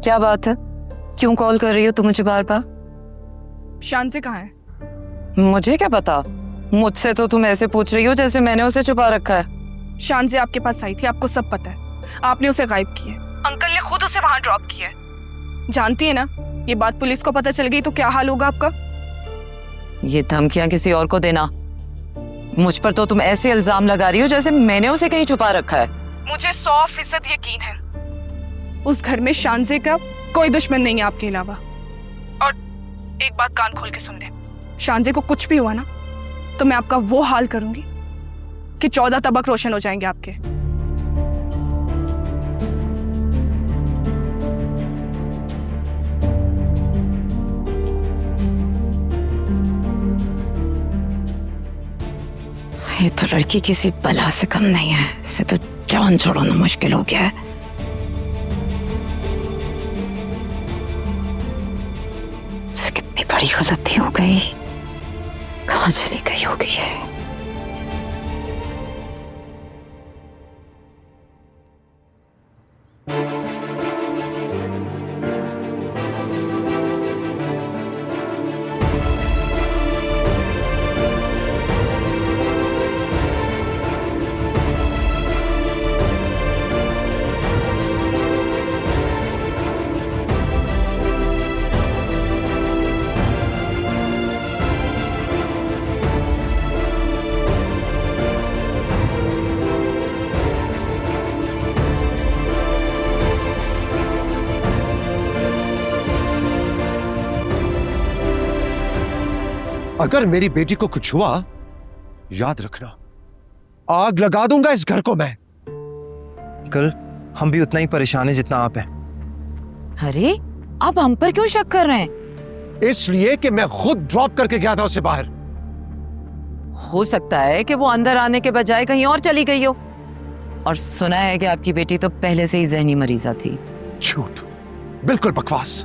क्या बात है? क्यों कॉल कर रही हो तुम मुझे बार बार? शांजे कहाँ है? मुझे क्या पता? मुझसे तो तुम ऐसे पूछ रही हो जैसे मैंने उसे छुपा रखा है। शांजे आपके पास आई थी, आपको सब पता है। आपने उसे गायब किया है। अंकल ने खुद उसे वहां ड्रॉप किया है। जानती है ना, ये बात पुलिस को पता चल गई तो क्या हाल होगा आपका? ये धमकियां किसी और को देना, मुझ पर तो तुम ऐसे इल्जाम लगा रही हो जैसे मैंने उसे कहीं छुपा रखा है। मुझे 100% यकीन है उस घर में शांजे का कोई दुश्मन नहीं है आपके अलावा। और एक बात कान खोल के सुन ले, शांजे को कुछ भी हुआ ना तो मैं आपका वो हाल करूंगी कि 14 तबक रोशन हो जाएंगे आपके। ये तो लड़की किसी बला से कम नहीं है, इसे तो जान छोड़ना मुश्किल हो गया है। इससे कितनी बड़ी गलती हो गई, कहाँ चली गई होगी ये? अगर मेरी बेटी को कुछ हुआ, याद रखना आग लगा दूंगा इस घर को मैं। कल हम भी उतना ही परेशान हैं जितना आप हैं। अरे आप हम पर क्यों शक कर रहे हैं? इसलिए कि मैं खुद ड्रॉप करके गया था उसे बाहर। हो सकता है कि वो अंदर आने के बजाय कहीं और चली गई हो। और सुना है कि आपकी बेटी तो पहले से ही जहनी मरीजा थी। झूठ, बिल्कुल बकवास।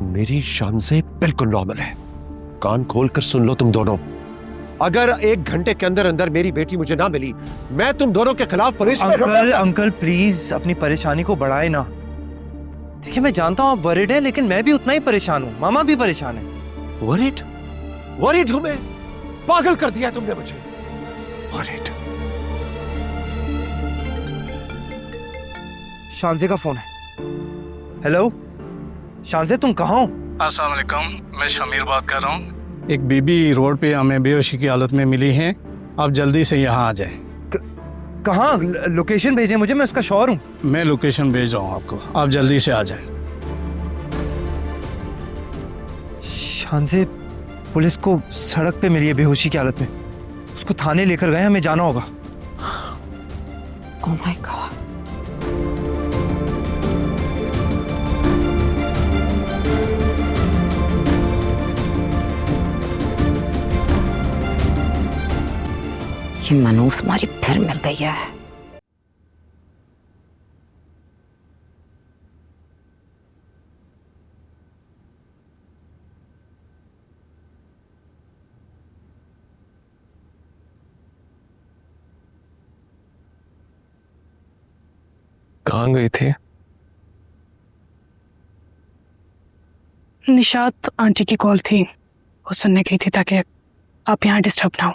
मेरी शान से बिल्कुल नॉर्मल है। कान खोल कर सुन लो तुम दोनों। अगर 1 घंटे के अंदर अंदर मेरी बेटी मुझे ना मिली, मैं तुम दोनों के खिलाफ पुलिस में अंकल प्लीज अपनी परेशानी को बढ़ाए ना। देखिए मैं जानता हूँ आप वरीड हैं, लेकिन मैं भी उतना ही परेशान हूँ। मामा भी परेशान है। वरीड? वरीड हूं मैं? पागल कर दिया तुमने मुझे। वरीड? शांजे का फोन है। हेलो शांजे, तुम कहाँ हो? अस्सलाम वालेकुम, मैं शमीर बात कर रहा हूँ। एक बीबी रोड पे हमें बेहोशी की हालत में मिली है, आप जल्दी से यहाँ आ जाएं। कहाँ? लोकेशन भेजें मुझे, मैं उसका शौहर हूँ। मैं लोकेशन भेज रहा हूँ आपको, आप जल्दी से आ जाएं। शांजे पुलिस को सड़क पे मिली है बेहोशी की हालत में। उसको थाने लेकर गए, हमें जाना होगा। Oh my God. ये मनूस हमारी फिर मिल गई है। कहाँ गई थी? निशात आंटी की कॉल थी, वो सुनने गई थी ताकि आप यहाँ डिस्टर्ब ना हो।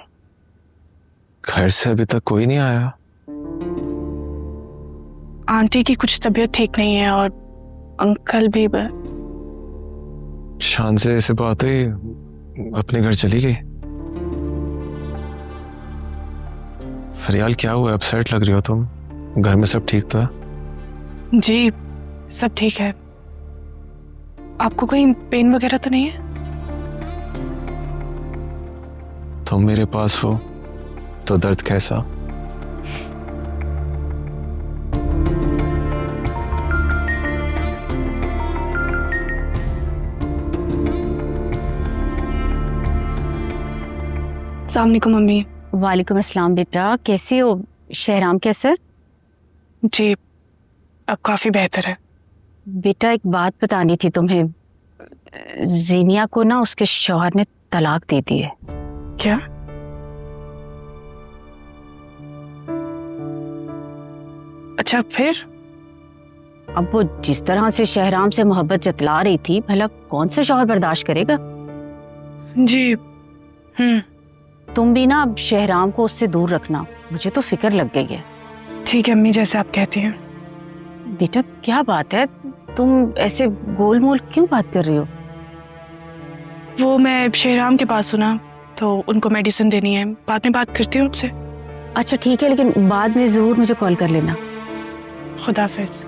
घर से अभी तक कोई नहीं आया? आंटी की कुछ तबीयत ठीक नहीं है और अंकल भी शान से ऐसे बात हुई, अपने घर चली गई। फरियाल क्या हुआ? अपसेट लग रही हो तुम। घर में सब ठीक था? जी सब ठीक है। आपको कोई पेन वगैरह तो नहीं है? तुम मेरे पास हो तो दर्द कैसा? अस्सलाम वालेकुम मम्मी। वालेकुम अस्सलाम बेटा, कैसी हो? शहराम कैसे? जी अब काफी बेहतर है। बेटा एक बात बतानी थी तुम्हें। जीनिया को ना उसके शौहर ने तलाक दे दी है। क्या? अच्छा फिर? अब वो जिस तरह से शहराम से मोहब्बत जतला रही थी, भला कौन सा शौहर बर्दाश्त करेगा? जी। तुम भी ना अब शहराम को उससे दूर रखना, मुझे तो फिक्र लग गई है। ठीक है अम्मी, जैसे आप कहती हैं। बेटा क्या बात है, तुम ऐसे गोलमोल क्यों बात कर रही हो? वो मैं शेहराम के पास सुना तो उनको मेडिसिन देनी है, बाद में बात करती हूँ आपसे। अच्छा ठीक है, लेकिन बाद में जरूर मुझे कॉल कर लेना। खुदा हाफिज।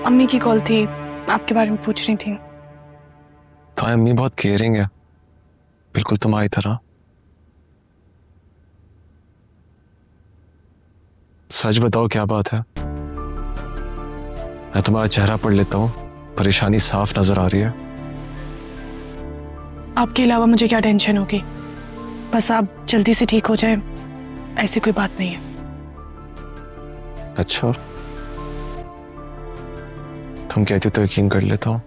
अम्मी की कॉल थी, आपके बारे में पूछ रही थी। तो अम्मी बहुत केयरिंग है, बिल्कुल तुम्हारी तरह। सच बताओ क्या बात है? मैं तुम्हारा चेहरा पढ़ लेता हूँ, परेशानी साफ नजर आ रही है। आपके अलावा मुझे क्या टेंशन होगी, बस आप जल्दी से ठीक हो जाए, ऐसी कोई बात नहीं है। अच्छा, तुम कहती तो यकीन कर लेता हूँ।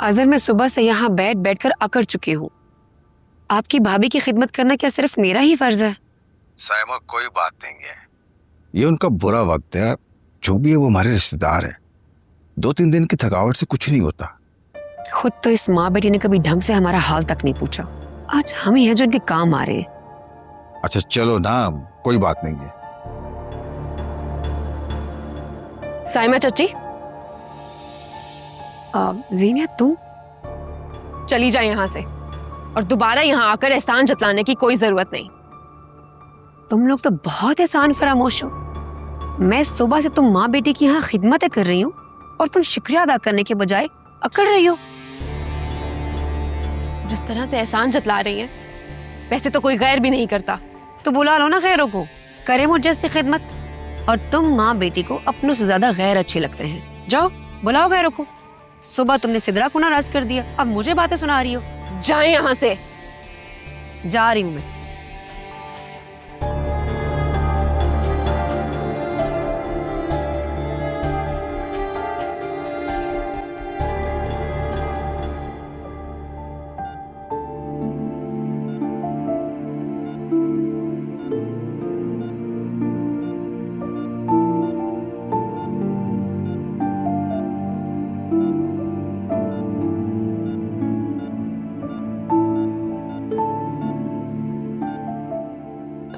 अजहर, मैं सुबह से यहाँ बैठ बैठकर अकड़ चुकी हूँ। आपकी भाभी की खिदमत करना क्या सिर्फ मेरा ही फर्ज है? साइमा, कोई बात नहीं है, ये उनका बुरा वक्त है। जो भी है वो हमारे रिश्तेदार है, 2-3 दिन की थकावट से कुछ नहीं होता। खुद तो इस माँ बेटी ने कभी ढंग से हमारा हाल तक नहीं पूछा, आज हम ही हैं जो इनके काम आ रहे हैं। अच्छा चलो ना, कोई बात नहीं है। साइमा चाची, ज़ीनिया तुम चली जाए यहाँ से, और दोबारा यहाँ आकर एहसान जतलाने की कोई जरूरत नहीं। तुम लोग तो बहुत एहसान फरामोश हो। मैं सुबह से तुम माँ बेटी की यहाँ खिदमतें कर रही हूँ और तुम शुक्रिया अदा करने के बजाय अकड़ रही हो। जिस तरह से एहसान जतला रही है, वैसे तो कोई गैर भी नहीं करता, तो बुला लो ना गैरों को, करे मुझ जैसी खिदमत। और तुम माँ बेटी को अपनों से ज्यादा गैर अच्छे लगते हैं, जाओ बुलाओ गैरों को। सुबह तुमने सिदरा को नाराज कर दिया, अब मुझे बातें सुना रही हो। जाए यहाँ से। जा रही हूं मैं।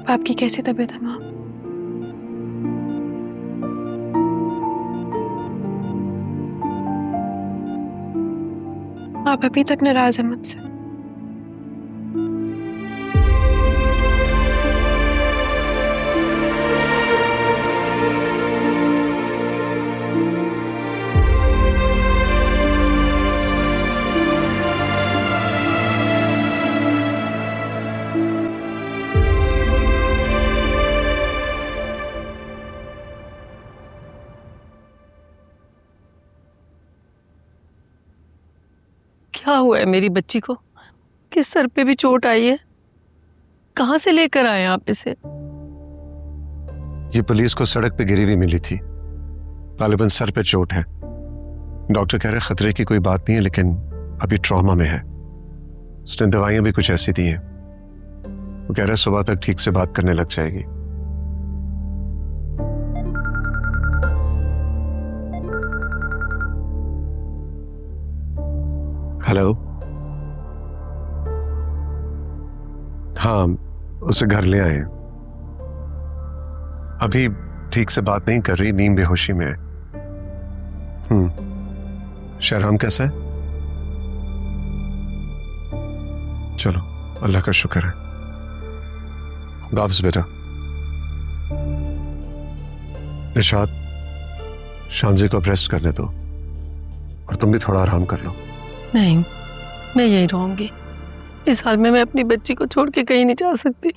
आपकी कैसी तबीयत है माँ? आप अभी तक नाराज हैं मुझसे? क्या हुआ है मेरी बच्ची को? किस सर पे भी चोट आई है? कहाँ से लेकर आए आप इसे? ये पुलिस को सड़क पे गिरी हुई मिली थी, गालिबन सर पे चोट है। डॉक्टर कह रहे खतरे की कोई बात नहीं है, लेकिन अभी ट्रॉमा में है। उसने दवाइयां भी कुछ ऐसी दी हैं, वो कह रहे सुबह तक ठीक से बात करने लग जाएगी। हेलो, हाँ उसे घर ले आए। अभी ठीक से बात नहीं कर रही, नींद बेहोशी में है। शहराम कैसा है? चलो अल्लाह का शुक्र है। खुदा हाफिज़ बेटा। निशात, शांजी को अब रेस्ट करने दो और तुम भी थोड़ा आराम कर लो। नहीं, मैं यहीं रहूंगी। इस हाल में मैं अपनी बच्ची को छोड़ के कहीं नहीं जा सकती।